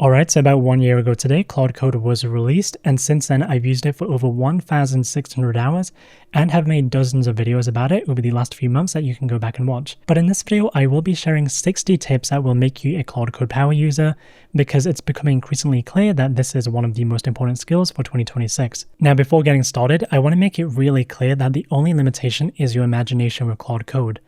Alright, so about 1 year ago today, Claude Code was released, and since then I've used it for over 1,600 hours and have made dozens of videos about it over the last few months that you can go back and watch. But in this video, I will be sharing 60 tips that will make you a Claude Code power user, because it's becoming increasingly clear that this is one of the most important skills for 2026. Now, before getting started, I want to make it really clear that the only limitation is your imagination with Claude Code.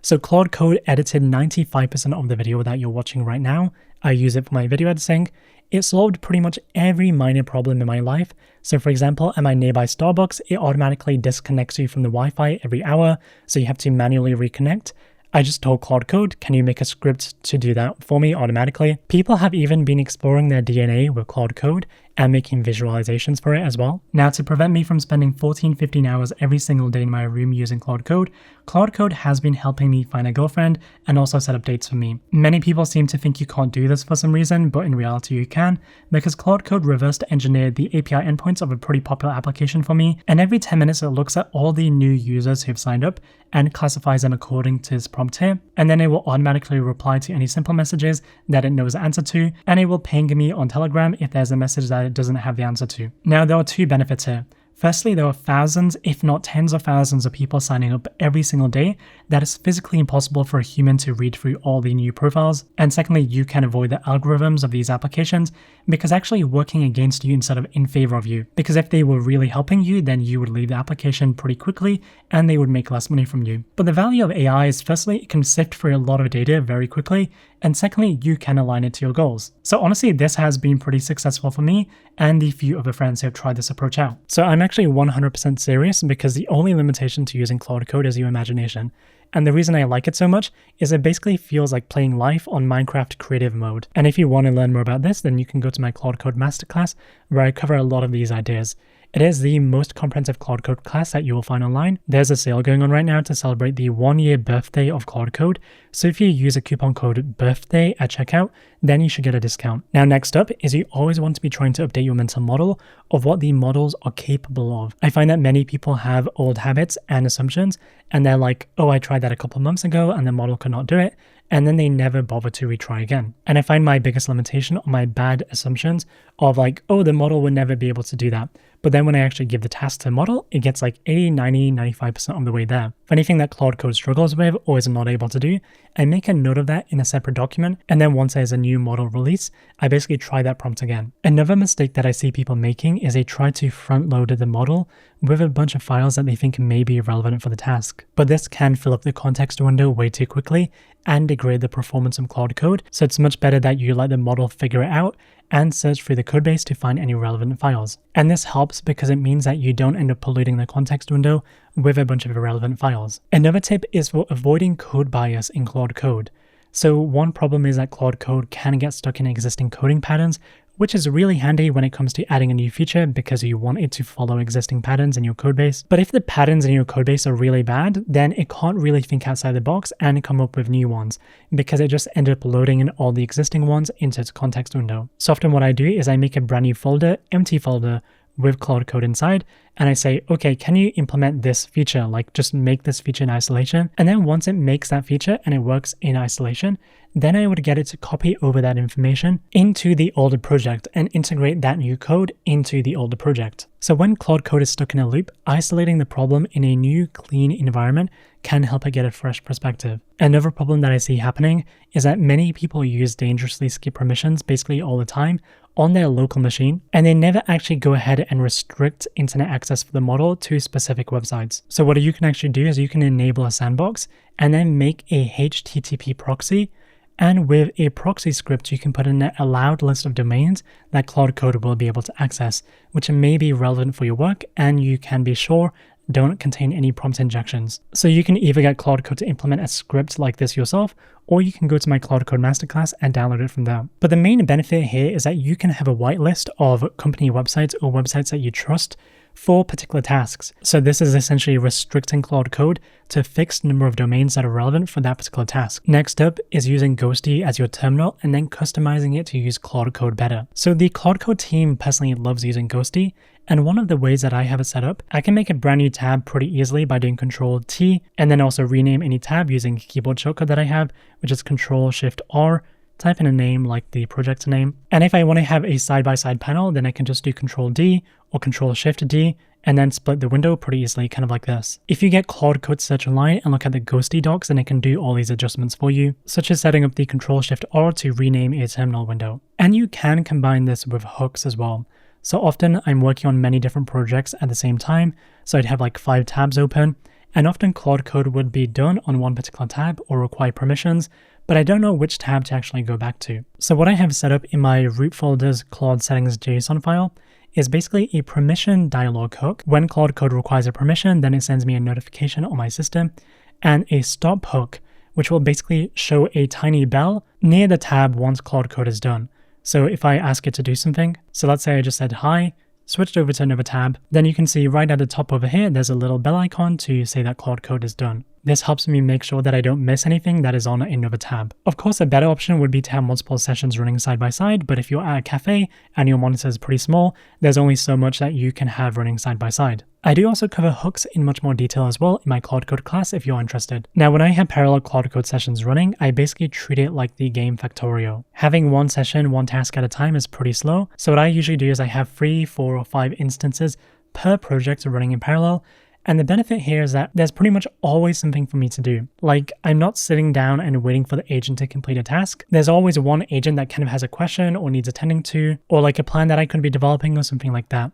So Claude Code edited 95% of the video that you're watching right now. I use it for my video editing. It solved pretty much every minor problem in my life. So for example, at my nearby Starbucks, it automatically disconnects you from the Wi-Fi every hour, so you have to manually reconnect. I just told Claude Code, can you make a script to do that for me automatically? People have even been exploring their DNA with Claude Code and making visualizations for it as well. Now, to prevent me from spending 14-15 hours every single day in my room using Claude Code has been helping me find a girlfriend and also set up dates for me. Many people seem to think you can't do this for some reason, but in reality you can, because Claude Code reversed engineered the API endpoints of a pretty popular application for me, and every 10 minutes it looks at all the new users who've signed up and classifies them according to its prompt here, and then it will automatically reply to any simple messages that it knows the answer to, and it will ping me on Telegram if there's a message that it doesn't have the answer to. Now, there are two benefits here. Firstly, there are thousands, if not tens of thousands of people signing up every single day that is physically impossible for a human to read through all the new profiles. And secondly, you can avoid the algorithms of these applications because actually working against you instead of in favor of you. Because if they were really helping you, then you would leave the application pretty quickly and they would make less money from you. But the value of AI is, firstly, it can sift through a lot of data very quickly, and secondly, you can align it to your goals. So honestly, this has been pretty successful for me and the few other friends who have tried this approach out. So I'm actually 100% serious, because the only limitation to using Claude Code is your imagination. And the reason I like it so much is it basically feels like playing life on Minecraft creative mode. And if you want to learn more about this, then you can go to my Claude Code masterclass where I cover a lot of these ideas. It is the most comprehensive Claude Code class that you will find online. There's a sale going on right now to celebrate the 1-year birthday of Claude Code. So if you use a coupon code BIRTHDAY at checkout, then you should get a discount. Now, next up is you always want to be trying to update your mental model of what the models are capable of. I find that many people have old habits and assumptions, and they're like, oh, I tried that a couple months ago and the model could not do it. And then they never bother to retry again. And I find my biggest limitation on my bad assumptions of like, oh, the model would never be able to do that. But then when I actually give the task to the model, it gets like 80, 90, 95% of the way there. For anything that Claude Code struggles with or is not able to do, I make a note of that in a separate document. And then once there's a new model release, I basically try that prompt again. Another mistake that I see people making is they try to front load the model with a bunch of files that they think may be relevant for the task. But this can fill up the context window way too quickly and degrade the performance of Claude Code. So it's much better that you let the model figure it out and search through the codebase to find any relevant files. And this helps because it means that you don't end up polluting the context window with a bunch of irrelevant files. Another tip is for avoiding code bias in Claude Code. So one problem is that Claude Code can get stuck in existing coding patterns, which is really handy when it comes to adding a new feature because you want it to follow existing patterns in your codebase. But if the patterns in your codebase are really bad, then it can't really think outside the box and come up with new ones because it just ended up loading in all the existing ones into its context window. So often what I do is I make a brand new folder, empty folder, with Claude Code inside, and I say, okay, can you implement this feature? Like just make this feature in isolation. And then once it makes that feature and it works in isolation, then I would get it to copy over that information into the older project and integrate that new code into the older project. So when Claude Code is stuck in a loop, isolating the problem in a new clean environment can help it get a fresh perspective. Another problem that I see happening is that many people use dangerously skip permissions basically all the time on their local machine, and they never actually go ahead and restrict internet access for the model to specific websites. So what you can actually do is you can enable a sandbox and then make a HTTP proxy. And with a proxy script, you can put in an allowed list of domains that Claude Code will be able to access, which may be relevant for your work, and you can be sure don't contain any prompt injections. So you can either get Claude Code to implement a script like this yourself, or you can go to my Claude Code masterclass and download it from there. But the main benefit here is that you can have a whitelist of company websites or websites that you trust for particular tasks. So this is essentially restricting Claude Code to a fixed number of domains that are relevant for that particular task. Next up is using Ghostty as your terminal and then customizing it to use Claude Code better. So the Claude Code team personally loves using Ghostty, and one of the ways that I have it set up, I can make a brand new tab pretty easily by doing Control-T and then also rename any tab using a keyboard shortcut that I have, which is Control-Shift-R type in a name like the project name. And if I want to have a side-by-side panel, then I can just do Control-D or Control-Shift-D and then split the window pretty easily, kind of like this. If you get Claude Code Search Online and look at the Ghostty docs, then it can do all these adjustments for you, such as setting up the Control-Shift-R to rename a terminal window. And you can combine this with hooks as well. So often I'm working on many different projects at the same time, so I'd have like 5 tabs open, and often Claude Code would be done on one particular tab or require permissions, but I don't know which tab to actually go back to. So what I have set up in my root folder's Claude settings JSON file is basically a permission dialog hook. When Claude Code requires a permission, then it sends me a notification on my system, and a stop hook, which will basically show a tiny bell near the tab once Claude Code is done. So if I ask it to do something, so let's say I just said hi, switched over to another tab, then you can see right at the top over here, there's a little bell icon to say that Claude Code is done. This helps me make sure that I don't miss anything that is on another tab. Of course, a better option would be to have multiple sessions running side by side, but if you're at a cafe and your monitor is pretty small, there's only so much that you can have running side by side. I do also cover hooks in much more detail as well in my Claude Code class if you're interested. Now, when I have parallel Claude Code sessions running, I basically treat it like the game Factorio. Having one session, one task at a time is pretty slow, so what I usually do is I have 3, 4, or 5 instances per project running in parallel. And the benefit here is that there's pretty much always something for me to do. Like, I'm not sitting down and waiting for the agent to complete a task. There's always one agent that kind of has a question or needs attending to, or like a plan that I could be developing or something like that.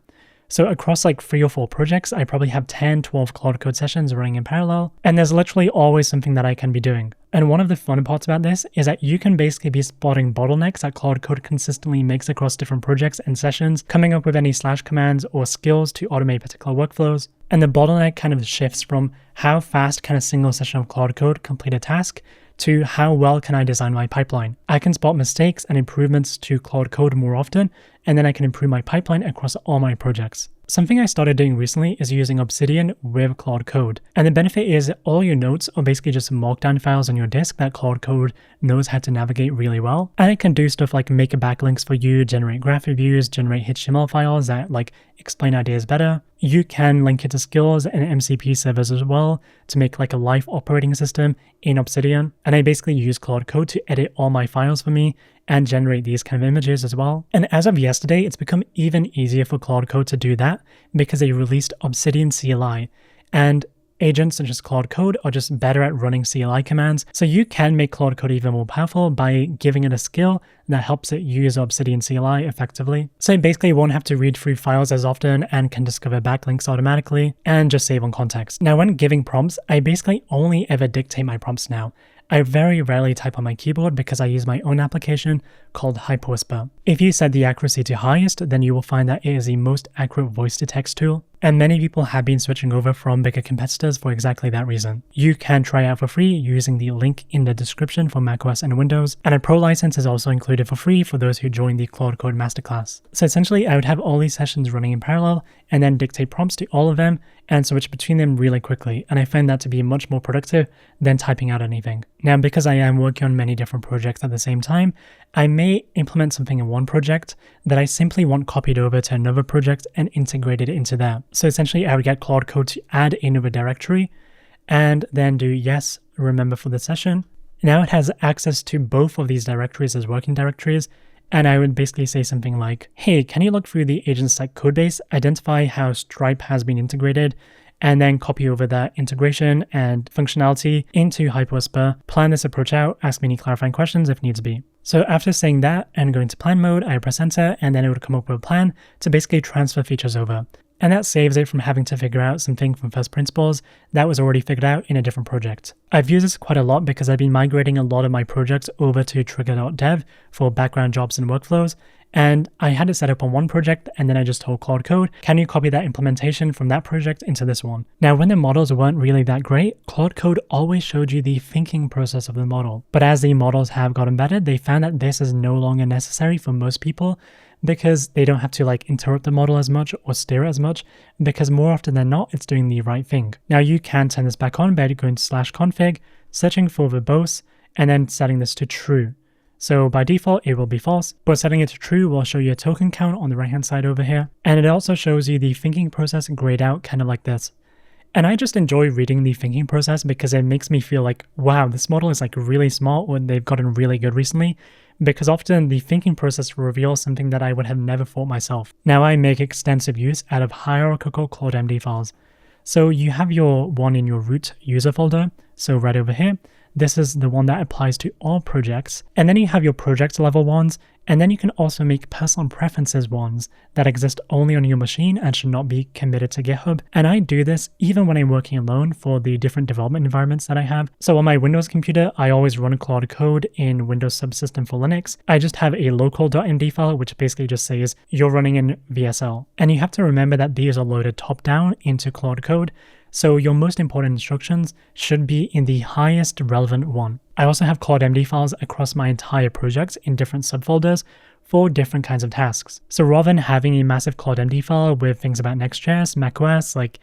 So across like 3 or 4 projects, I probably have 10, 12 Claude Code sessions running in parallel, and there's literally always something that I can be doing. And one of the fun parts about this is that you can basically be spotting bottlenecks that Claude Code consistently makes across different projects and sessions, coming up with any slash commands or skills to automate particular workflows. And the bottleneck kind of shifts from how fast can a single session of Claude Code complete a task to how well can I design my pipeline. I can spot mistakes and improvements to Claude Code more often, and then I can improve my pipeline across all my projects. Something I started doing recently is using Obsidian with Claude Code. And the benefit is all your notes are basically just markdown files on your disk that Claude Code knows how to navigate really well. And it can do stuff like make backlinks for you, generate graph reviews, generate HTML files that like explain ideas better. You can link it to skills and MCP servers as well to make like a live operating system in Obsidian. And I basically use Claude Code to edit all my files for me and generate these kind of images as well. And as of yesterday, it's become even easier for Claude Code to do that because they released Obsidian CLI, and agents such as Claude Code are just better at running CLI commands. So you can make Claude Code even more powerful by giving it a skill that helps it use Obsidian CLI effectively. So it basically won't have to read through files as often and can discover backlinks automatically and just save on context. Now, when giving prompts, I basically only ever dictate my prompts now. I very rarely type on my keyboard because I use my own application called HyperWhisper. If you set the accuracy to highest, then you will find that it is the most accurate voice-to-text tool. And many people have been switching over from bigger competitors for exactly that reason. You can try it out for free using the link in the description for macOS and Windows, and a pro license is also included for free for those who join the Claude Code Masterclass. So essentially, I would have all these sessions running in parallel and then dictate prompts to all of them and switch between them really quickly, and I find that to be much more productive than typing out anything. Now, because I am working on many different projects at the same time, I may implement something in one project that I simply want copied over to another project and integrated into there. So essentially, I would get Claude Code to add another directory and then do yes, remember for the session. Now it has access to both of these directories as working directories, and I would basically say something like, hey, can you look through the agent-stack codebase, identify how Stripe has been integrated, and then copy over that integration and functionality into HyperWhisper, plan this approach out, ask me any clarifying questions if needs be. So after saying that and going to plan mode, I press enter, and then it would come up with a plan to basically transfer features over. And that saves it from having to figure out something from first principles that was already figured out in a different project. I've used this quite a lot because I've been migrating a lot of my projects over to trigger.dev for background jobs and workflows, and I had it set up on one project, and then I just told Claude Code, can you copy that implementation from that project into this one? Now, when the models weren't really that great, Claude Code always showed you the thinking process of the model. But as the models have gotten better, they found that this is no longer necessary for most people because they don't have to like interrupt the model as much or steer it as much, because more often than not, it's doing the right thing. Now, you can turn this back on by going to /config, searching for verbose, and then setting this to true. So by default, it will be false, but setting it to true will show you a token count on the right-hand side over here. And it also shows you the thinking process grayed out kind of like this. And I just enjoy reading the thinking process because it makes me feel like, wow, this model is like really smart, or they've gotten really good recently, because often the thinking process reveals something that I would have never thought myself. Now I make extensive use out of hierarchical Claude.MD files. So you have your one in your root user folder, so right over here. This is the one that applies to all projects. And then you have your project level ones, and then you can also make personal preferences ones that exist only on your machine and should not be committed to GitHub. And I do this even when I'm working alone for the different development environments that I have. So on my Windows computer, I always run Claude code in Windows Subsystem for Linux. I just have a local.md file, which basically just says you're running in VSL. And you have to remember that these are loaded top down into Claude code. So your most important instructions should be in the highest relevant one. I also have Claude.MD files across my entire project in different subfolders for different kinds of tasks. So rather than having a massive Claude.MD file with things about Next.js, macOS, like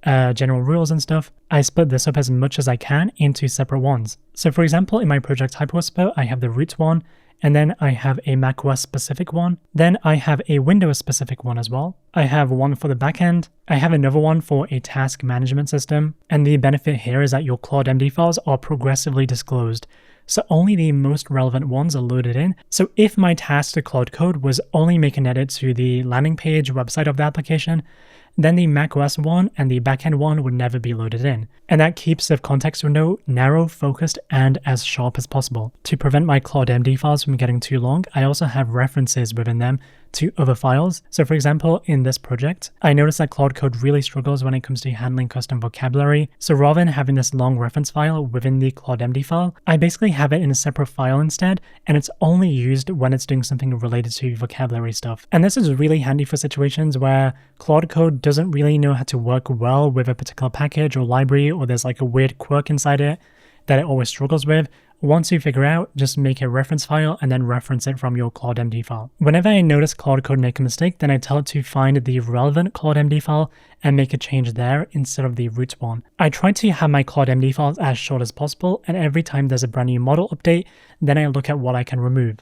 general rules and stuff, I split this up as much as I can into separate ones. So for example, in my project HyperWhisper, I have the root one, and then I have a macOS specific one. Then I have a Windows specific one as well. I have one for the backend. I have another one for a task management system. And the benefit here is that your Claude.MD files are progressively disclosed. So only the most relevant ones are loaded in. So if my task to Claude code was only make an edit to the landing page website of the application, then the macOS one and the backend one would never be loaded in. And that keeps the context window narrow, focused, and as sharp as possible. To prevent my Claude.MD files from getting too long, I also have references within them to other files. So for example, in this project, I noticed that Claude code really struggles when it comes to handling custom vocabulary. So rather than having this long reference file within the Claude.MD file, I basically have it in a separate file instead, and it's only used when it's doing something related to vocabulary stuff. And this is really handy for situations where Claude code doesn't really know how to work well with a particular package or library, or there's like a weird quirk inside it that it always struggles with. Once you figure out, just make a reference file and then reference it from your Claude.MD file. Whenever I notice Claude code make a mistake, then I tell it to find the relevant Claude.MD file and make a change there instead of the root one. I try to have my Claude.MD files as short as possible, and every time there's a brand new model update, then I look at what I can remove.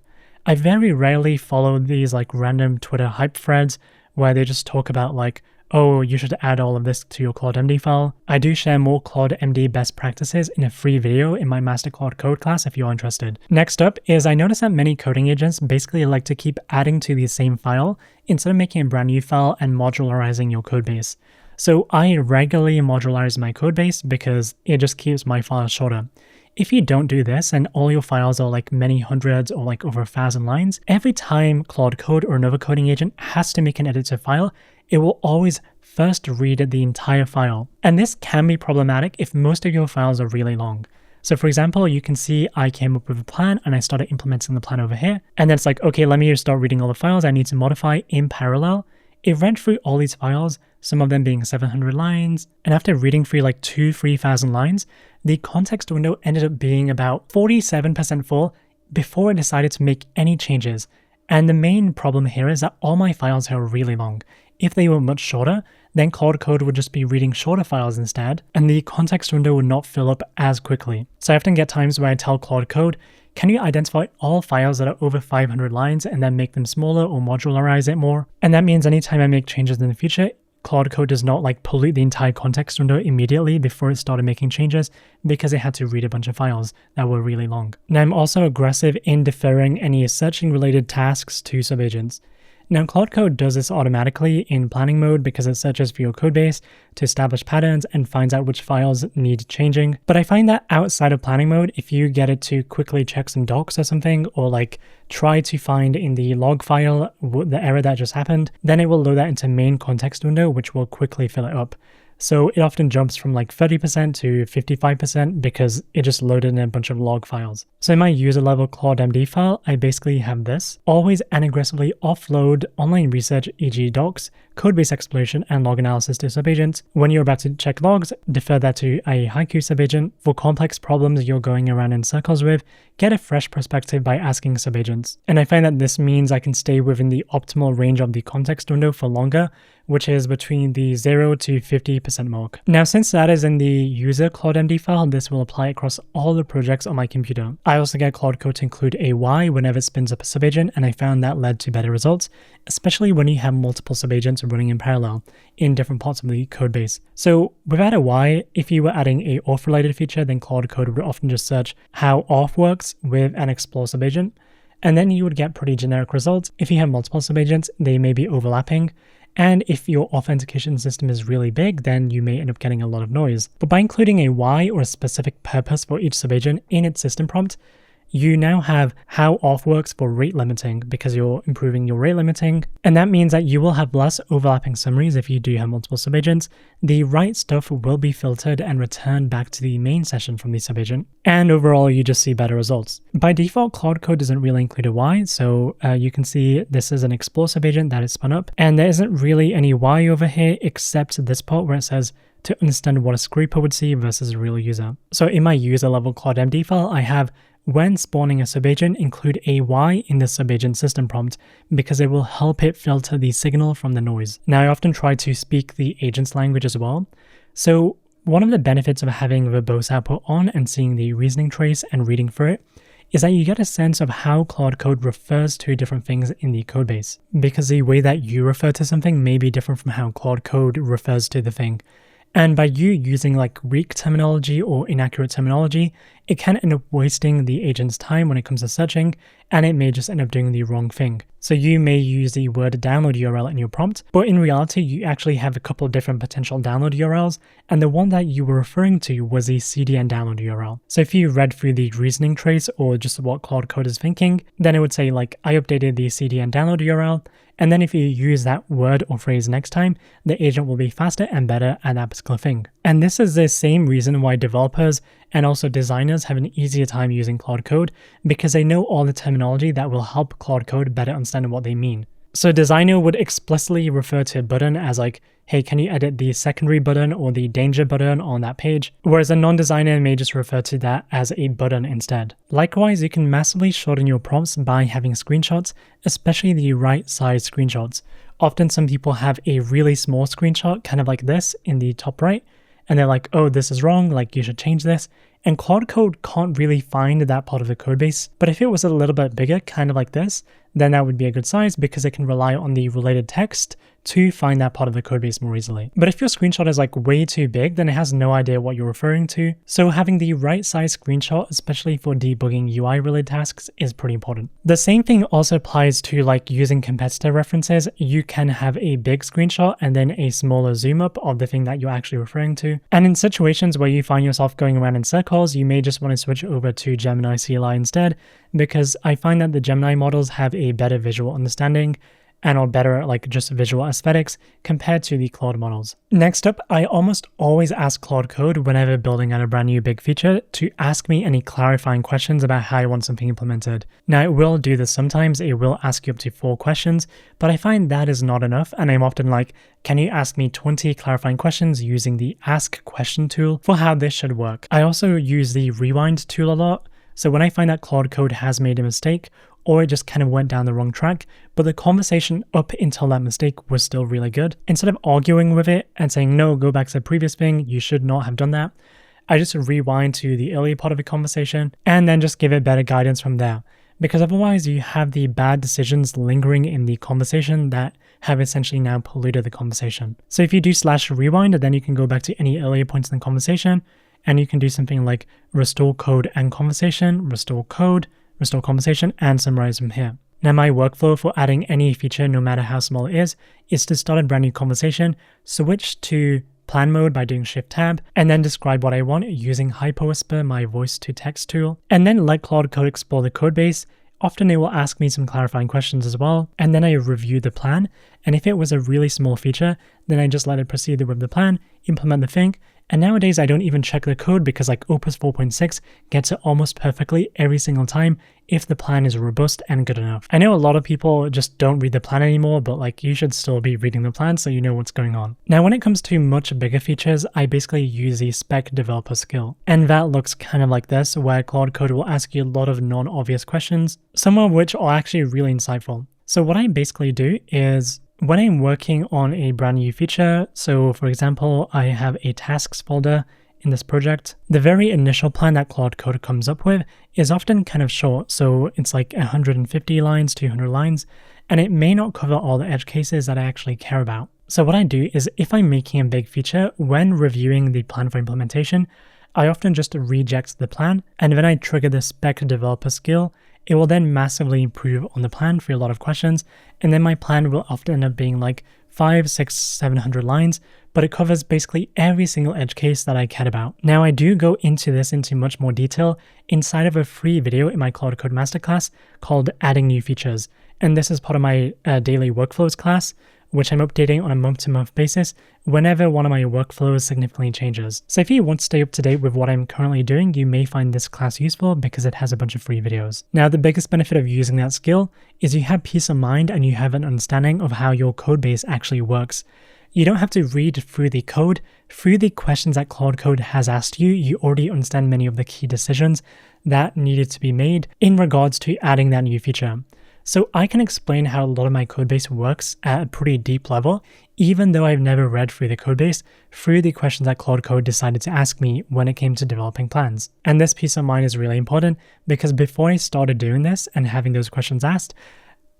I very rarely follow these like random Twitter hype threads where they just talk about like, oh, you should add all of this to your Claude.MD file. I do share more Claude.MD best practices in a free video in my Master Claude Code class if you're interested. Next up is I noticed that many coding agents basically like to keep adding to the same file instead of making a brand new file and modularizing your codebase. So I regularly modularize my codebase because it just keeps my files shorter. If you don't do this and all your files are like many hundreds or like over 1,000 lines, every time Claude Code or another coding agent has to make an edit to a file, it will always first read the entire file. And this can be problematic if most of your files are really long. So for example, you can see I came up with a plan and I started implementing the plan over here. And then it's like, okay, let me just start reading all the files I need to modify in parallel. It ran through all these files, some of them being 700 lines. And after reading through like 2,000-3,000 lines, the context window ended up being about 47% full before it decided to make any changes. And the main problem here is that all my files are really long. If they were much shorter, then Claude Code would just be reading shorter files instead, and the context window would not fill up as quickly. So I often get times where I tell Claude Code, can you identify all files that are over 500 lines and then make them smaller or modularize it more? And that means anytime I make changes in the future, Claude Code does not like pollute the entire context window immediately before it started making changes because it had to read a bunch of files that were really long. Now I'm also aggressive in deferring any searching related tasks to subagents. Now Claude Code does this automatically in planning mode because it searches for your codebase to establish patterns and finds out which files need changing. But I find that outside of planning mode, if you get it to quickly check some docs or something, or like try to find in the log file the error that just happened, then it will load that into main context window, which will quickly fill it up. So it often jumps from like 30% to 55% because it just loaded in a bunch of log files. So in my user level Claude.MD file, I basically have this. Always and aggressively offload online research, e.g. docs, codebase exploration, and log analysis to subagents. When you're about to check logs, defer that to a Haiku subagent. For complex problems you're going around in circles with, get a fresh perspective by asking subagents. And I find that this means I can stay within the optimal range of the context window for longer, which is between the 0 to 50% mark. Now, since that is in the user Claude.MD file, this will apply across all the projects on my computer. I also get Claude Code to include a Y whenever it spins up a subagent, and I found that led to better results, especially when you have multiple subagents running in parallel in different parts of the code base. So without a Y, if you were adding a auth related feature, then Claude Code would often just search how auth works with an explore subagent. and then you would get pretty generic results. If you have multiple subagents, they may be overlapping. And if your authentication system is really big, then you may end up getting a lot of noise. But by including a why or a specific purpose for each subagent in its system prompt, you now have how auth works for rate limiting because you're improving your rate limiting. And that means that you will have less overlapping summaries if you do have multiple subagents. The right stuff will be filtered and returned back to the main session from the subagent. And overall, you just see better results. By default, Claude Code doesn't really include a why. So you can see this is an explore subagent that is spun up. And there isn't really any why over here except this part where it says to understand what a scraper would see versus a real user. So in my user level Claude.MD file, I have when spawning a subagent, include a why in the subagent system prompt because it will help it filter the signal from the noise. Now, I often try to speak the agent's language as well. So one of the benefits of having verbose output on and seeing the reasoning trace and reading through it is that you get a sense of how Claude Code refers to different things in the codebase, because the way that you refer to something may be different from how Claude Code refers to the thing. And by you using like weak terminology or inaccurate terminology, it can end up wasting the agent's time when it comes to searching, and it may just end up doing the wrong thing. So you may use the word download URL in your prompt, but in reality, you actually have a couple of different potential download URLs, and the one that you were referring to was the CDN download URL. So if you read through the reasoning trace or just what Claude Code is thinking, then it would say like, I updated the CDN download URL, and then if you use that word or phrase next time, the agent will be faster and better at that particular thing. And this is the same reason why developers and also designers have an easier time using Claude Code, because they know all the terminology that will help Claude Code better understand what they mean. So a designer would explicitly refer to a button as like, hey, can you edit the secondary button or the danger button on that page? Whereas a non-designer may just refer to that as a button instead. Likewise, you can massively shorten your prompts by having screenshots, especially the right size screenshots. Often some people have a really small screenshot, kind of like this in the top right, and they're like, oh, this is wrong, like you should change this. And Claude Code can't really find that part of the codebase. But if it was a little bit bigger, kind of like this, then that would be a good size because it can rely on the related text to find that part of the codebase more easily. But if your screenshot is like way too big, then it has no idea what you're referring to. So having the right size screenshot, especially for debugging UI related tasks, is pretty important. The same thing also applies to like using competitor references. You can have a big screenshot and then a smaller zoom up of the thing that you're actually referring to. And in situations where you find yourself going around in circles, you may just want to switch over to Gemini CLI instead, because I find that the Gemini models have a better visual understanding and are better like just visual aesthetics compared to the Claude models. Next up, I almost always ask Claude Code whenever building out a brand new big feature to ask me any clarifying questions about how I want something implemented. Now it will do this sometimes, it will ask you up to 4 questions, but I find that is not enough, and I'm often like, can you ask me 20 clarifying questions using the ask question tool for how this should work? I also use the rewind tool a lot, so when I find that Claude Code has made a mistake, or it just kind of went down the wrong track, but the conversation up until that mistake was still really good, instead of arguing with it and saying, no, go back to the previous thing, you should not have done that, I just rewind to the earlier part of the conversation and then just give it better guidance from there. Because otherwise you have the bad decisions lingering in the conversation that have essentially now polluted the conversation. So if you do /rewind, then you can go back to any earlier points in the conversation, and you can do something like restore code and conversation, restore code, restore conversation, and summarize from here. Now my workflow for adding any feature, no matter how small it is to start a brand new conversation, switch to plan mode by doing Shift Tab, and then describe what I want using HyperWhisper, my voice to text tool, and then let Claude Code explore the codebase. Often it will ask me some clarifying questions as well, and then I review the plan, and if it was a really small feature, then I just let it proceed with the plan, implement the thing, and nowadays I don't even check the code because like Opus 4.6 gets it almost perfectly every single time if the plan is robust and good enough. I know a lot of people just don't read the plan anymore, but like you should still be reading the plan so you know what's going on. Now when it comes to much bigger features, I basically use the Spec Developer skill, and that looks kind of like this, where Claude Code will ask you a lot of non-obvious questions, some of which are actually really insightful. So what I basically do is, when I'm working on a brand new feature, so for example, I have a tasks folder in this project, the very initial plan that Claude Code comes up with is often kind of short. So it's like 150 lines, 200 lines, and it may not cover all the edge cases that I actually care about. So what I do is, if I'm making a big feature, when reviewing the plan for implementation, I often just reject the plan, and then I trigger the Spec Developer skill, it will then massively improve on the plan for a lot of questions, and then my plan will often end up being like 500, 600, 700 lines, but it covers basically every single edge case that I cared about. Now I do go into this into much more detail inside of a free video in my Claude Code Masterclass called Adding New Features, and this is part of my daily workflows class, which I'm updating on a month-to-month basis whenever one of my workflows significantly changes. So if you want to stay up to date with what I'm currently doing, you may find this class useful because it has a bunch of free videos. Now, the biggest benefit of using that skill is you have peace of mind and you have an understanding of how your code base actually works. You don't have to read through the code. Through the questions that Claude Code has asked you, you already understand many of the key decisions that needed to be made in regards to adding that new feature. So I can explain how a lot of my codebase works at a pretty deep level, even though I've never read through the codebase, through the questions that Claude Code decided to ask me when it came to developing plans. And this peace of mind is really important because before I started doing this and having those questions asked,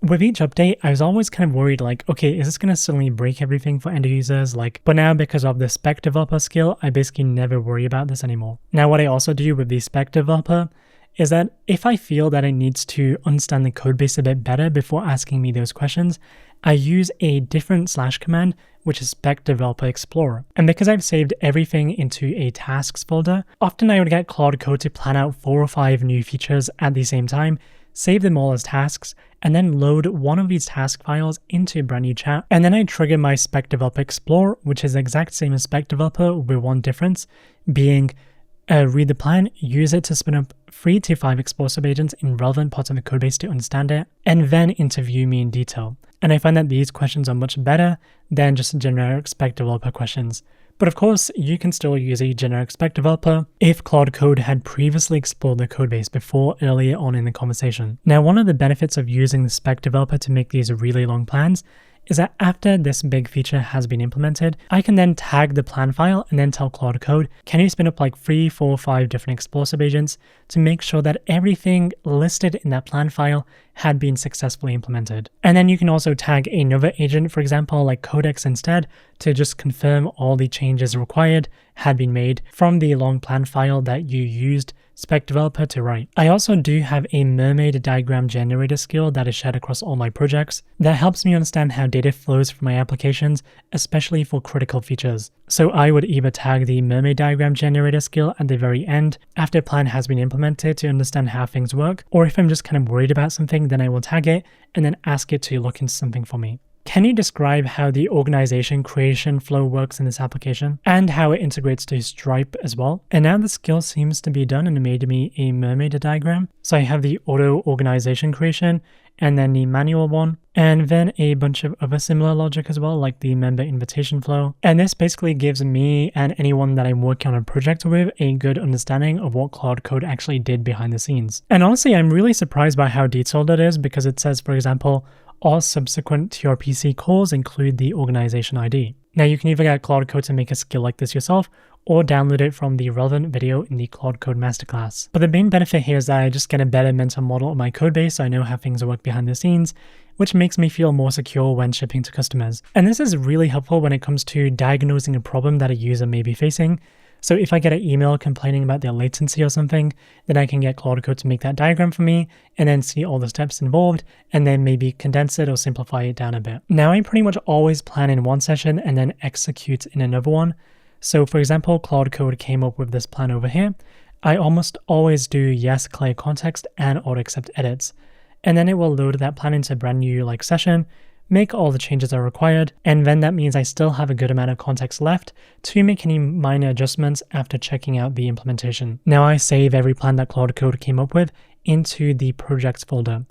with each update, I was always kind of worried like, okay, is this going to suddenly break everything for end users? But now because of the Spec Developer skill, I basically never worry about this anymore. Now, what I also do with the Spec Developer is that if I feel that it needs to understand the codebase a bit better before asking me those questions, I use a different / command, which is Spec Developer Explorer. And because I've saved everything into a tasks folder, often I would get Claude Code to plan out 4 or 5 new features at the same time, save them all as tasks, and then load one of these task files into a brand new chat. And then I trigger my Spec Developer Explorer, which is the exact same as Spec Developer with one difference, being read the plan, use it to spin up 3 to 5 explore subagents in relevant parts of the codebase to understand it, and then interview me in detail. And I find that these questions are much better than just generic Spec Developer questions. But of course, you can still use a generic Spec Developer if Claude Code had previously explored the codebase before earlier on in the conversation. Now, one of the benefits of using the Spec Developer to make these really long plans is that after this big feature has been implemented, I can then tag the plan file and then tell Claude Code, can you spin up like 3, 4, 5 different explore subagents to make sure that everything listed in that plan file had been successfully implemented. And then you can also tag another agent, for example, like Codex instead, to just confirm all the changes required had been made from the long plan file that you used Spec Developer to write. I also do have a Mermaid Diagram generator skill that is shared across all my projects that helps me understand how data flows from my applications, especially for critical features. So I would either tag the Mermaid Diagram generator skill at the very end after a plan has been implemented to understand how things work, or if I'm just kind of worried about something, then I will tag it and then ask it to look into something for me. Can you describe how the organization creation flow works in this application and how it integrates to Stripe as well? And now the skill seems to be done and it made me a Mermaid diagram. So I have the auto organization creation and then the manual one, and then a bunch of other similar logic as well, like the member invitation flow. And this basically gives me and anyone that I'm working on a project with a good understanding of what Claude Code actually did behind the scenes. And honestly, I'm really surprised by how detailed it is because it says, for example, all subsequent TRPC calls include the organization ID. Now you can either get Claude Code to make a skill like this yourself or download it from the relevant video in the Claude Code Masterclass. But the main benefit here is that I just get a better mental model of my codebase so I know how things work behind the scenes, which makes me feel more secure when shipping to customers. And this is really helpful when it comes to diagnosing a problem that a user may be facing. So if I get an email complaining about their latency or something, then I can get Claude Code to make that diagram for me and then see all the steps involved and then maybe condense it or simplify it down a bit. Now I pretty much always plan in one session and then execute in another one. So for example, Claude Code came up with this plan over here. I almost always do yes, clear context and auto accept edits. And then it will load that plan into a brand new session, make all the changes that are required, and then that means I still have a good amount of context left to make any minor adjustments after checking out the implementation. Now I save every plan that Claude Code came up with into the projects folder.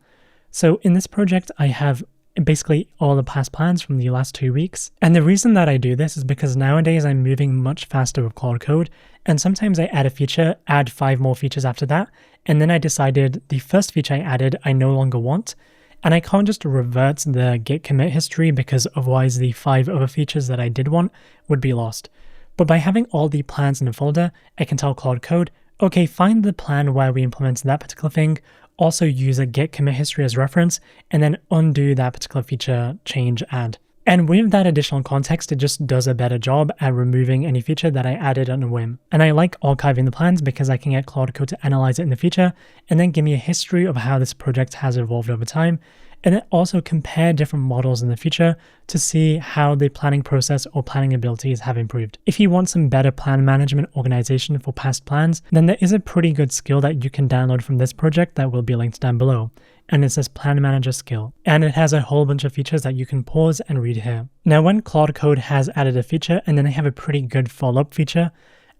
So in this project, I have basically all the past plans from the last 2 weeks. And the reason that I do this is because nowadays I'm moving much faster with Claude Code, and sometimes I add a feature, add 5 more features after that, and then I decided the first feature I added I no longer want, and I can't just revert the git commit history because otherwise the 5 other features that I did want would be lost. But by having all the plans in a folder, I can tell Claude Code, okay, find the plan where we implemented that particular thing, also use a git commit history as reference, and then undo that particular feature change add. And with that additional context, it just does a better job at removing any feature that I added on a whim. And I like archiving the plans because I can get Claude Code to analyze it in the future and then give me a history of how this project has evolved over time, and then also compare different models in the future to see how the planning process or planning abilities have improved. If you want some better plan management organization for past plans, then there is a pretty good skill that you can download from this project that will be linked down below. And it's this Plan Manager skill. And it has a whole bunch of features that you can pause and read here. Now, when Claude Code has added a feature and then they have a pretty good follow-up feature,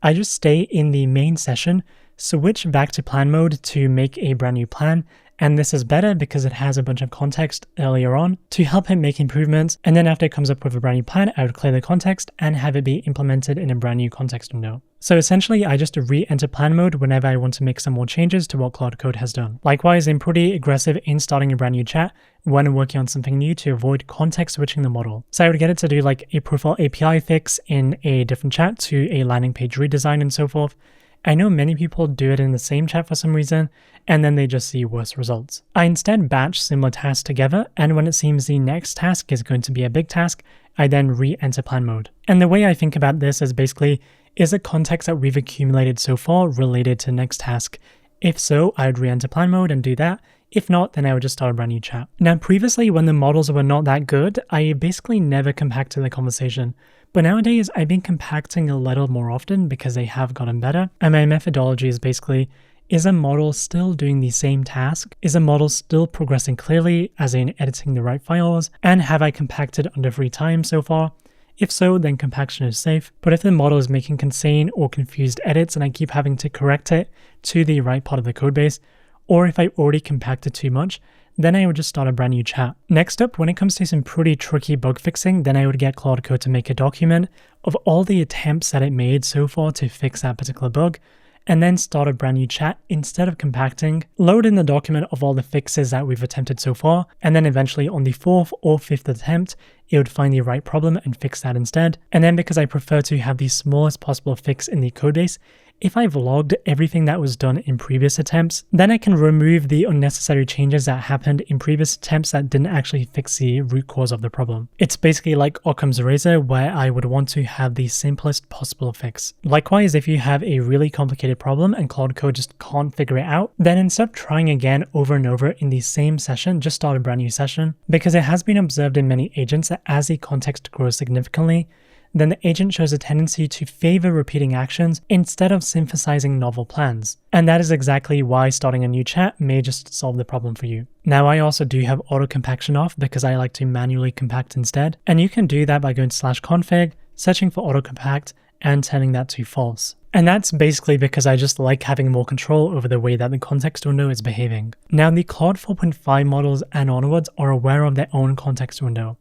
I just stay in the main session, switch back to plan mode to make a brand new plan. And this is better because it has a bunch of context earlier on to help him make improvements. And then after it comes up with a brand new plan, I would clear the context and have it be implemented in a brand new context window. So essentially, I just re-enter plan mode whenever I want to make some more changes to what Claude Code has done. Likewise, I'm pretty aggressive in starting a brand new chat when I'm working on something new to avoid context switching the model. So I would get it to do like a profile API fix in a different chat to a landing page redesign and so forth. I know many people do it in the same chat for some reason, and then they just see worse results. I instead batch similar tasks together, and when it seems the next task is going to be a big task, I then re-enter plan mode. And the way I think about this is basically, is the context that we've accumulated so far related to next task? If so, I would re-enter plan mode and do that. If not, then I would just start a brand new chat. Now, previously, when the models were not that good, I basically never compacted the conversation. But nowadays, I've been compacting a little more often because they have gotten better. And my methodology is basically, is a model still doing the same task? Is a model still progressing clearly, as in editing the right files? And have I compacted under free time so far? If so, then compaction is safe. But if the model is making insane or confused edits and I keep having to correct it to the right part of the codebase, or if I already compacted too much, then I would just start a brand new chat. Next up, when it comes to some pretty tricky bug fixing, then I would get Claude Code to make a document of all the attempts that it made so far to fix that particular bug, and then start a brand new chat instead of compacting, load in the document of all the fixes that we've attempted so far, and then eventually on the 4th or 5th attempt, it would find the right problem and fix that instead. And then because I prefer to have the smallest possible fix in the codebase, if I've logged everything that was done in previous attempts, then I can remove the unnecessary changes that happened in previous attempts that didn't actually fix the root cause of the problem. It's basically like Occam's razor, where I would want to have the simplest possible fix. Likewise, if you have a really complicated problem and Claude Code just can't figure it out, then instead of trying again over and over in the same session, just start a brand new session. Because it has been observed in many agents that as the context grows significantly, then the agent shows a tendency to favor repeating actions instead of synthesizing novel plans. And that is exactly why starting a new chat may just solve the problem for you. Now, I also do have auto compaction off because I like to manually compact instead. And you can do that by going to /config, searching for auto compact, and turning that to false. And that's basically because I just like having more control over the way that the context window is behaving. Now, the Claude 4.5 models and onwards are aware of their own context window.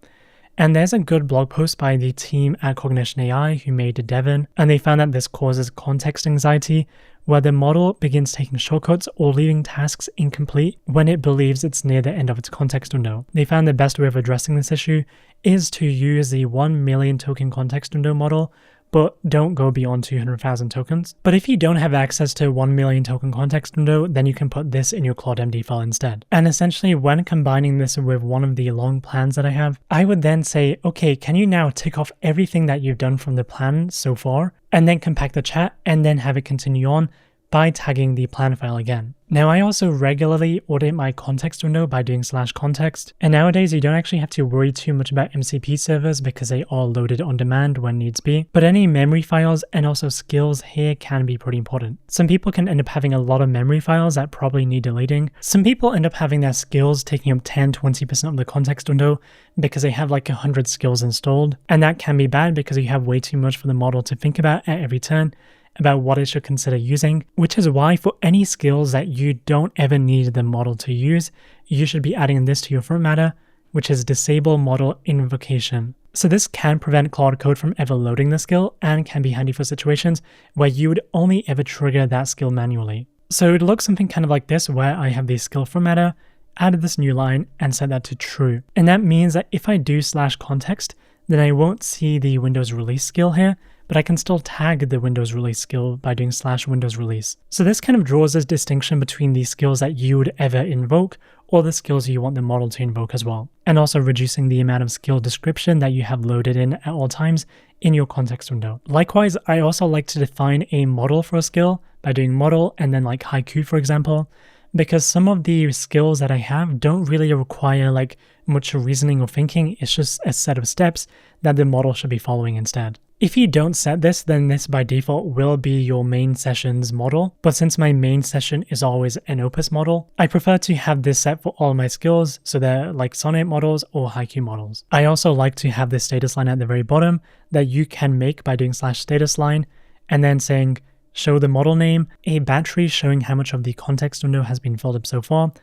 And there's a good blog post by the team at Cognition AI who made Deferring, and they found that this causes context anxiety, where the model begins taking shortcuts or leaving tasks incomplete when it believes it's near the end of its context window. They found the best way of addressing this issue is to use the 1 million token context window model, but don't go beyond 200,000 tokens. But if you don't have access to 1 million token context window, then you can put this in your Claude.MD file instead. And essentially, when combining this with one of the long plans that I have, I would then say, okay, can you now tick off everything that you've done from the plan so far, and then compact the chat, and then have it continue on by tagging the plan file again. Now, I also regularly audit my context window by doing /context, and nowadays you don't actually have to worry too much about MCP servers because they are loaded on demand when needs be, but any memory files and also skills here can be pretty important. Some people can end up having a lot of memory files that probably need deleting. Some people end up having their skills taking up 10-20% of the context window because they have like 100 skills installed, and that can be bad because you have way too much for the model to think about at every turn about what it should consider using, which is why for any skills that you don't ever need the model to use, you should be adding this to your front matter, which is disable model invocation. So this can prevent Claude Code from ever loading the skill and can be handy for situations where you would only ever trigger that skill manually. So it would look something kind of like this, where I have the skill front matter, added this new line and set that to true. And that means that if I do /context, then I won't see the Windows release skill here, but I can still tag the Windows release skill by doing /Windows release. So this kind of draws this distinction between the skills that you would ever invoke or the skills you want the model to invoke as well, and also reducing the amount of skill description that you have loaded in at all times in your context window. Likewise, I also like to define a model for a skill by doing model and then like haiku, for example, because some of the skills that I have don't really require like much reasoning or thinking. It's just a set of steps that the model should be following instead. If you don't set this, then this by default will be your main session's model. But since my main session is always an Opus model, I prefer to have this set for all my skills, so they're like Sonnet models or haiku models. I also like to have this status line at the very bottom that you can make by doing /statusline and then saying show the model name, a battery showing how much of the context window has been filled up so far,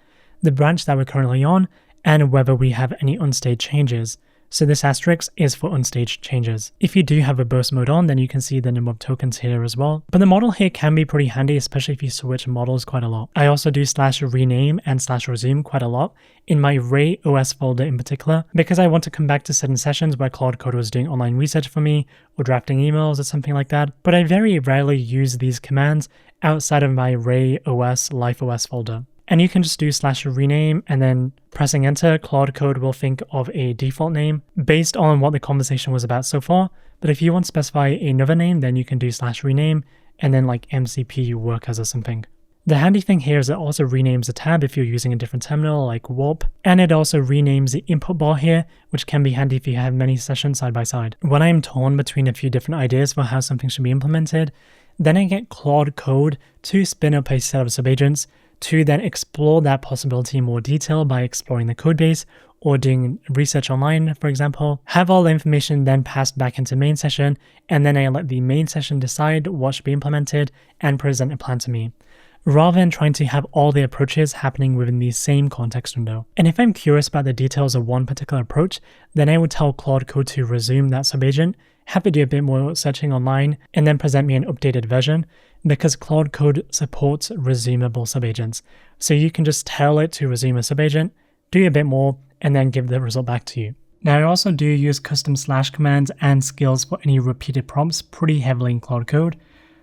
the branch that we're currently on, and whether we have any unstaged changes. So this asterisk is for unstaged changes. If you do have Verbose Mode on, then you can see the number of tokens here as well. But the model here can be pretty handy, especially if you switch models quite a lot. I also do /rename and /resume quite a lot in my Ray OS folder in particular, because I want to come back to certain sessions where Claude Code was doing online research for me or drafting emails or something like that. But I very rarely use these commands outside of my Ray OS Life OS folder. And you can just do /rename and then pressing enter, Claude Code will think of a default name based on what the conversation was about so far. But if you want to specify another name, then you can do /rename and then like MCP workers or something. The handy thing here is it also renames a tab if you're using a different terminal like Warp, and it also renames the input bar here, which can be handy if you have many sessions side by side. When I'm torn between a few different ideas for how something should be implemented, then I get Claude Code to spin up a set of subagents to then explore that possibility in more detail by exploring the codebase or doing research online, for example. Have all the information then passed back into main session, and then I let the main session decide what should be implemented and present a plan to me, rather than trying to have all the approaches happening within the same context window. And if I'm curious about the details of one particular approach, then I would tell Claude Code to resume that subagent, have it do a bit more searching online, and then present me an updated version, because Claude Code supports resumable subagents. So you can just tell it to resume a subagent, do a bit more, and then give the result back to you. Now I also do use custom / commands and skills for any repeated prompts pretty heavily in Claude Code.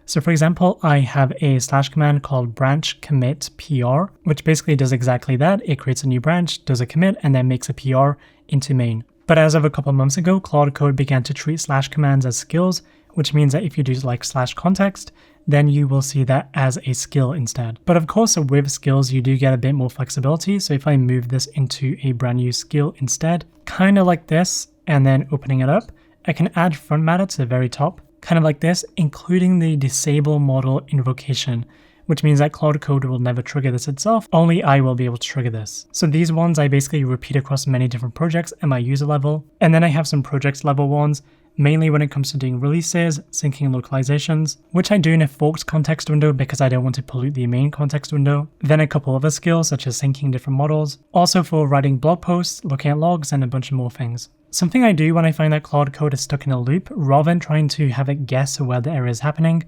So for example, I have a / command called branch commit PR, which basically does exactly that. It creates a new branch, does a commit, and then makes a PR into main. But as of a couple of months ago, Claude Code began to treat / commands as skills, which means that if you do like /context, then you will see that as a skill instead. But of course, with skills, you do get a bit more flexibility. So if I move this into a brand new skill instead, kind of like this, and then opening it up, I can add front matter to the very top, kind of like this, including the disable model invocation, which means that Claude Code will never trigger this itself, only I will be able to trigger this. So these ones I basically repeat across many different projects at my user level. And then I have some projects level ones, mainly when it comes to doing releases, syncing localizations, which I do in a forked context window because I don't want to pollute the main context window. Then a couple other skills such as syncing different models, also for writing blog posts, looking at logs, and a bunch of more things. Something I do when I find that Claude Code is stuck in a loop, rather than trying to have it guess where the error is happening,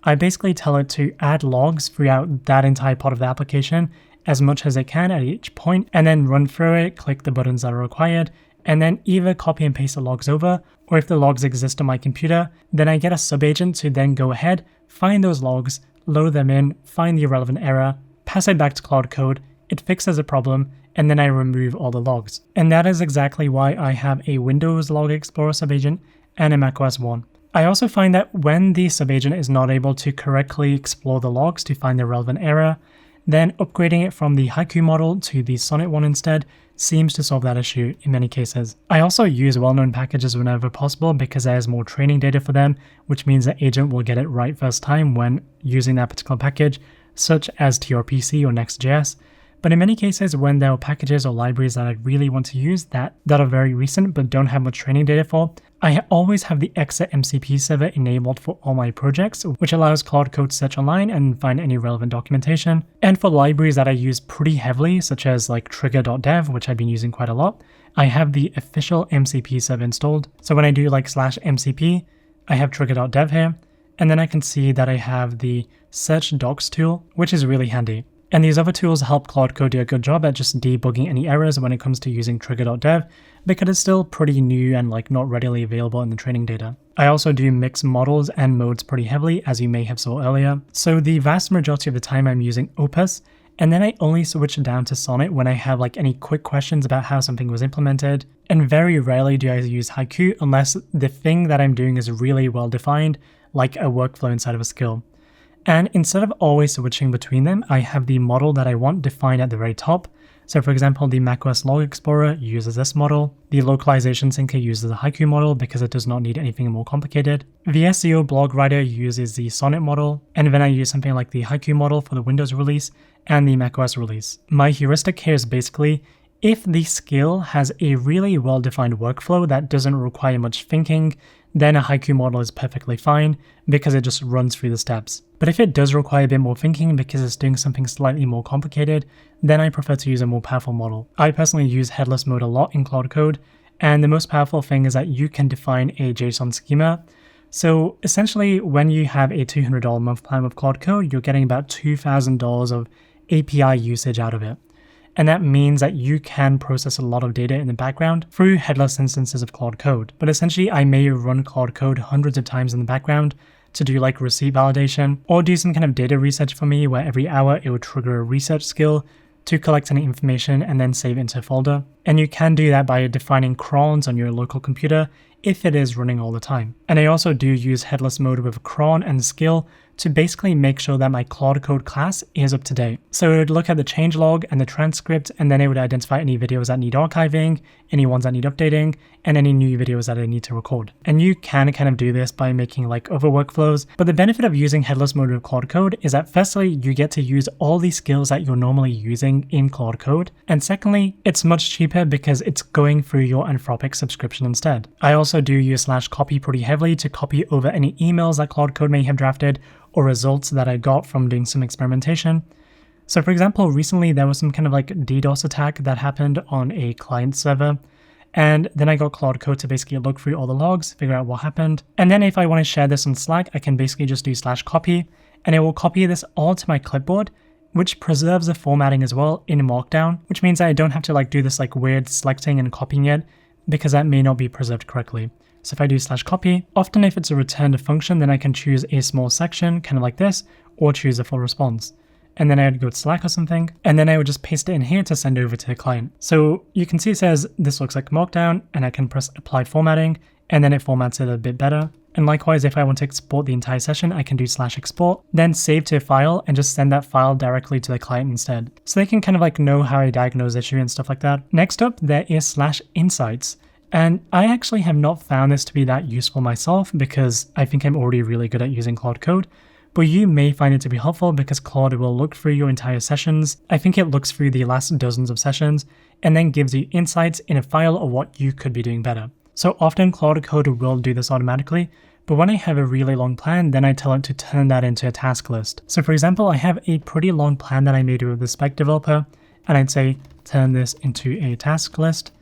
I basically tell it to add logs throughout that entire part of the application as much as it can at each point, and then run through it, click the buttons that are required, and then either copy and paste the logs over, or if the logs exist on my computer, then I get a subagent to then go ahead, find those logs, load them in, find the relevant error, pass it back to Claude Code, it fixes the problem, and then I remove all the logs. And that is exactly why I have a Windows Log Explorer subagent and a macOS one. I also find that when the subagent is not able to correctly explore the logs to find the relevant error, then upgrading it from the Haiku model to the Sonnet one instead seems to solve that issue in many cases. I also use well-known packages whenever possible because there's more training data for them, which means the agent will get it right first time when using that particular package, such as TRPC or Next.js. But in many cases, when there are packages or libraries that I really want to use that are very recent but don't have much training data for, I always have the Exa MCP server enabled for all my projects, which allows Claude Code to search online and find any relevant documentation. And for libraries that I use pretty heavily, such as like trigger.dev, which I've been using quite a lot, I have the official MCP server installed. So when I do like /MCP, I have trigger.dev here, and then I can see that I have the search docs tool, which is really handy. And these other tools help Claude Code do a good job at just debugging any errors when it comes to using trigger.dev, because it's still pretty new and like not readily available in the training data. I also do mix models and modes pretty heavily, as you may have saw earlier. So the vast majority of the time I'm using Opus, And then I only switch down to Sonnet when I have like any quick questions about how something was implemented. And very rarely do I use Haiku unless the thing that I'm doing is really well defined, like a workflow inside of a skill. And instead of always switching between them, I have the model that I want defined at the very top. So for example, the macOS Log Explorer uses this model. The localization syncer uses the Haiku model because it does not need anything more complicated. The SEO blog writer uses the Sonnet model. And then I use something like the Haiku model for the Windows release and the macOS release. My heuristic here is basically, if the skill has a really well-defined workflow that doesn't require much thinking, then a Haiku model is perfectly fine because it just runs through the steps. But if it does require a bit more thinking because it's doing something slightly more complicated, then I prefer to use a more powerful model. I personally use Headless Mode a lot in Claude Code, and the most powerful thing is that you can define a JSON schema. So essentially, when you have a $200 a month plan with Claude Code, you're getting about $2,000 of API usage out of it. And that means that you can process a lot of data in the background through headless instances of Claude Code. But essentially, I may run Claude Code hundreds of times in the background to do like receipt validation or do some kind of data research for me where every hour it would trigger a research skill to collect any information and then save it into a folder. And you can do that by defining crons on your local computer if it is running all the time. And I also do use Headless Mode with cron and skill to basically make sure that my Claude Code class is up to date. So it would look at the changelog and the transcript, and then it would identify any videos that need archiving, any ones that need updating, and any new videos that I need to record. And you can kind of do this by making like other workflows, but the benefit of using Headless Mode with Claude Code is that firstly, you get to use all these skills that you're normally using in Claude Code, and secondly, it's much cheaper because it's going through your Anthropic subscription instead. I also do use /copy pretty heavily to copy over any emails that Claude Code may have drafted or results that I got from doing some experimentation. So for example, recently there was some kind of like DDoS attack that happened on a client server. And then I got Claude Code to basically look through all the logs, figure out what happened. And then if I want to share this on Slack, I can basically just do /copy, and it will copy this all to my clipboard, which preserves the formatting as well in Markdown, which means that I don't have to like do this like weird selecting and copying it because that may not be preserved correctly. So if I do /copy, often if it's a returned function, then I can choose a small section, kind of like this, or choose a full response. And then I would go to Slack or something, and then I would just paste it in here to send over to the client. So you can see it says this looks like Markdown, and I can press apply formatting, and then it formats it a bit better. And likewise, if I want to export the entire session, I can do /export, then save to a file and just send that file directly to the client instead. So they can kind of like know how I diagnose issue and stuff like that. Next up, there is /insights. And I actually have not found this to be that useful myself because I think I'm already really good at using Claude Code, but you may find it to be helpful because Claude will look through your entire sessions. I think it looks through the last dozens of sessions and then gives you insights in a file of what you could be doing better. So often Claude Code will do this automatically, but when I have a really long plan, then I tell it to turn that into a task list. So for example, I have a pretty long plan that I made with the Spec Developer, and I'd say, turn this into a task list.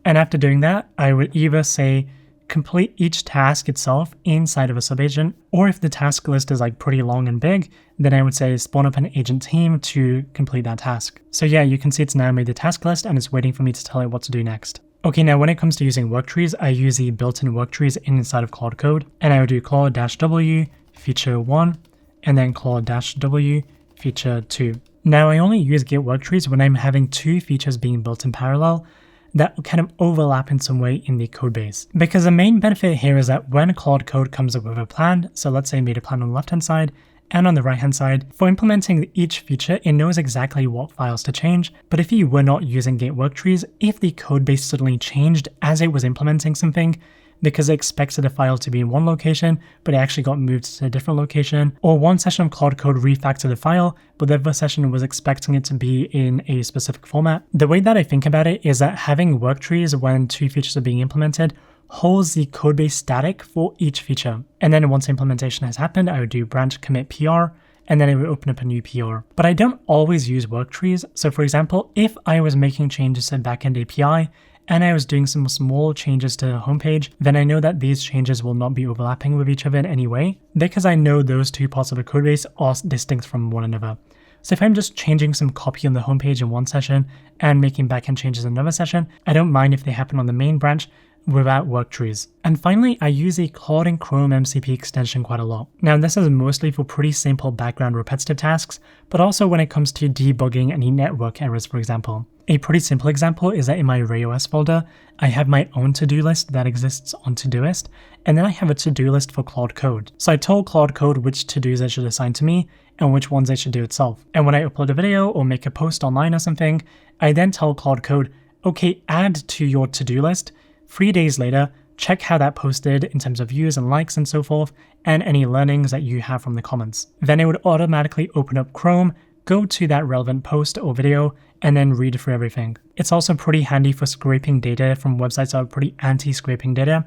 And after doing that, I would either say complete each task itself inside of a subagent, or if the task list is like pretty long and big, then I would say spawn up an agent team to complete that task. So yeah, you can see it's now made the task list and it's waiting for me to tell it what to do next. Okay, now when it comes to using Worktrees, I use the built-in Worktrees inside of Claude Code, and I would do Claude-W feature 1, and then Claude-W feature 2. Now I only use Git Worktrees when I'm having two features being built in parallel that kind of overlap in some way in the code base. Because the main benefit here is that when Claude Code comes up with a plan, so let's say I made a plan on the left-hand side and on the right-hand side, for implementing each feature, it knows exactly what files to change. But if you were not using Git Worktrees, if the code base suddenly changed as it was implementing something, because it expected a file to be in one location, but it actually got moved to a different location, or one session of Claude Code refactored a file, but the other session was expecting it to be in a specific format. The way that I think about it is that having Worktrees when two features are being implemented holds the codebase static for each feature. And then once implementation has happened, I would do branch commit PR, and then it would open up a new PR. But I don't always use Worktrees. So for example, if I was making changes to backend API, and I was doing some small changes to the homepage, then I know that these changes will not be overlapping with each other in any way, because I know those two parts of the codebase are distinct from one another. So if I'm just changing some copy on the homepage in one session and making backend changes in another session, I don't mind if they happen on the main branch, without Worktrees. And finally, I use the Claude and Chrome MCP extension quite a lot. Now this is mostly for pretty simple background repetitive tasks, but also when it comes to debugging any network errors, for example. A pretty simple example is that in my RayOS folder, I have my own to-do list that exists on Todoist, and then I have a to-do list for Claude Code. So I told Claude Code which to-dos it should assign to me and which ones it should do itself. And when I upload a video or make a post online or something, I then tell Claude Code, okay, add to your to-do list. 3 days later, check how that posted in terms of views and likes and so forth, and any learnings that you have from the comments. Then it would automatically open up Chrome, go to that relevant post or video, and then read through everything. It's also pretty handy for scraping data from websites that are pretty anti-scraping data,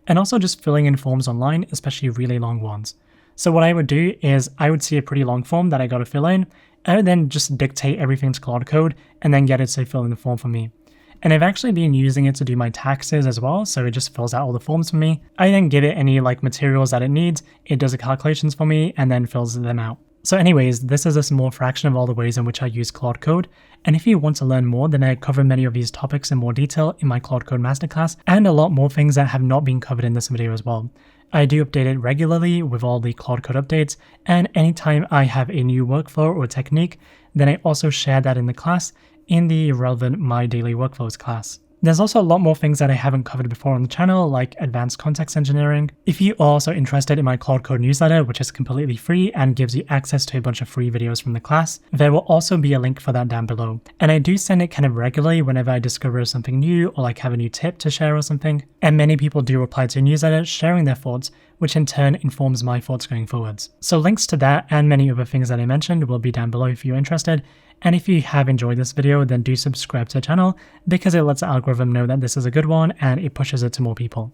and also just filling in forms online, especially really long ones. So what I would do is I would see a pretty long form that I got to fill in, I would then just dictate everything to Claude Code and then get it to fill in the form for me. And I've actually been using it to do my taxes as well, so it just fills out all the forms for me. I then give it any materials that it needs, it does the calculations for me, and then fills them out. So anyways, this is a small fraction of all the ways in which I use Claude Code, and if you want to learn more, then I cover many of these topics in more detail in my Claude Code Masterclass, and a lot more things that have not been covered in this video as well. I do update it regularly with all the Claude Code updates, and anytime I have a new workflow or technique, then I also share that in the class in the relevant My Daily Workflows class. There's also a lot more things that I haven't covered before on the channel, like advanced context engineering. If you are also interested in my Claude Code newsletter, which is completely free and gives you access to a bunch of free videos from the class, there will also be a link for that down below. And I do send it kind of regularly whenever I discover something new or have a new tip to share or something. And many people do reply to a newsletter sharing their thoughts, which in turn informs my thoughts going forwards. So links to that and many other things that I mentioned will be down below if you're interested. And if you have enjoyed this video, then do subscribe to the channel because it lets the algorithm know that this is a good one and it pushes it to more people.